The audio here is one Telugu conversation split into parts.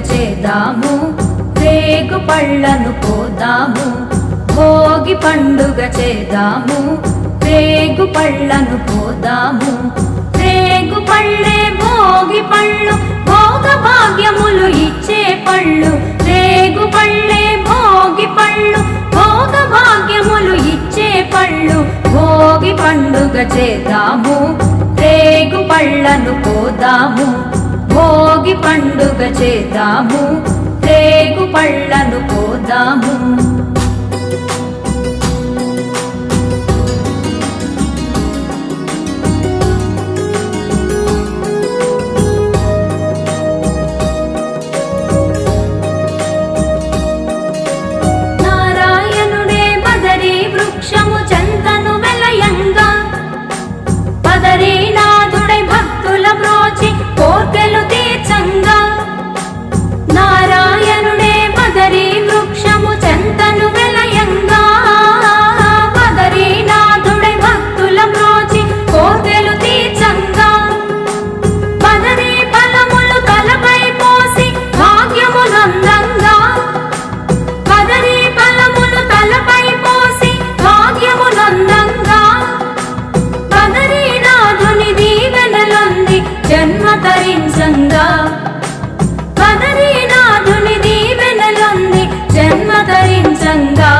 చేద్దాము, రేగు పళ్ళను కోద్దాము. భోగి పండుగ చేద్దాము, రేగు పళ్ళను కోద్దాము. రేగు పళ్ళే భోగి పళ్ళు, భోగ భాగ్యములు ఇచ్చే పళ్ళు. రేగు పళ్ళే భోగి పళ్ళు, భోగ భాగ్యములు ఇచ్చే పళ్ళు. భోగి పండుగ చేద్దాము, రేగు పళ్ళను కోద్దాము. భోగి పండుగ చేద్దాము, రేగు పళ్ళను కోద్దాము. నారాయణుడే బదరీ వృక్షము చెంతను వెలయంగా, బదరీనాథుడై భక్తుల బ్రోచి కోర్కెలు తీర్చంగా. నారాయణుడే బదరీ వృక్షము చెంతను వెలయంగా, బదరీనాథుడై భక్తుల బ్రోచి కోర్కెలు తీర్చంగా. బదరీ ఫలములు తలపై పోసి భాగ్యమునందంగా, బదరీ ఫలములు తలపై పోసి భాగ్యమునందంగా. బదరీనాథుని దీవెనలొంది జన్మ తరించంగా, బదరీనాథుని దీవెనలొంది జన్మ తరించంగా.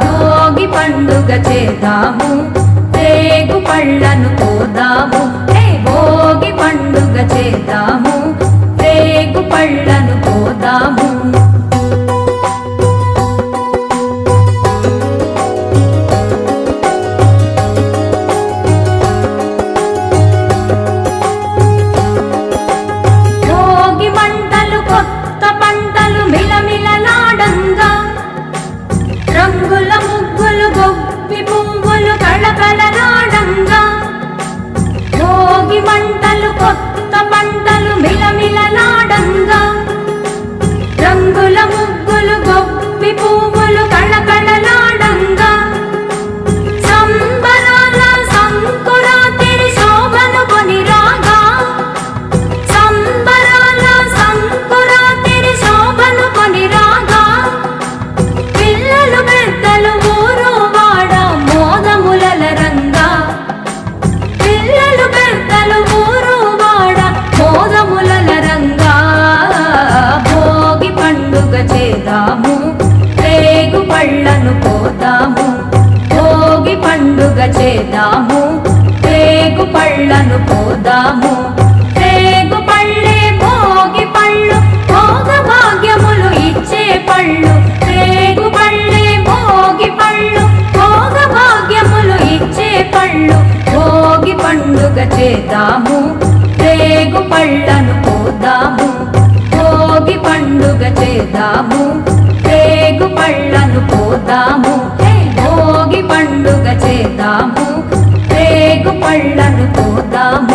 భోగి పండుగ చేద్దాము, రేగు పళ్ళను కోద్దాము. భోగి పండుగ చేద్దాము, రేగు పళ్ళను కోద్దాము. భోగి మంటలు కొత్త పంటలు మిలమిలలాడంగా, రంగుల ముగ్గులు గొప్పి పువ్వులు కళకళలాడంగా. భోగి మంటలు కొత్త పంటలు మిలమిలలాడంగా, రంగుల ముగ్గులు గొప్పి పువ్వులు కళకళలాడంగా. సంబరాల సంకురాతిరి శోభను కొని రాగా, సంబరాల సంకురాతిరి శోభను కొని రాగా. పిల్లలు పెద్దలు ఊరు వాడ మోదములరంగా, పిల్లలు పెద్దలు ఊరు వాడ మోదములరంగా. భోగి పండుగ చేద్దాము, రేగు పళ్ళను కోద్దాము. భోగి పండుగ చేద్దాము, రేగు పళ్ళను కోద్దాము. రేగు పళ్ళే భోగి పళ్ళు, భోగ భాగ్యములు ఇచ్చే పళ్ళు. రేగు పళ్ళే భోగి పళ్ళు, భోగ భాగ్యములు ఇచ్చే పళ్ళు. భోగి పండుగ చేద్దాము, రేగు పళ్ళను కోద్దాము. భోగి పండుగ చేద్దాము, రేగు పళ్ళను కోద్దాము. భోగి పండుగ చేద్దాము, రేగు పళ్ళను కోద్దాము.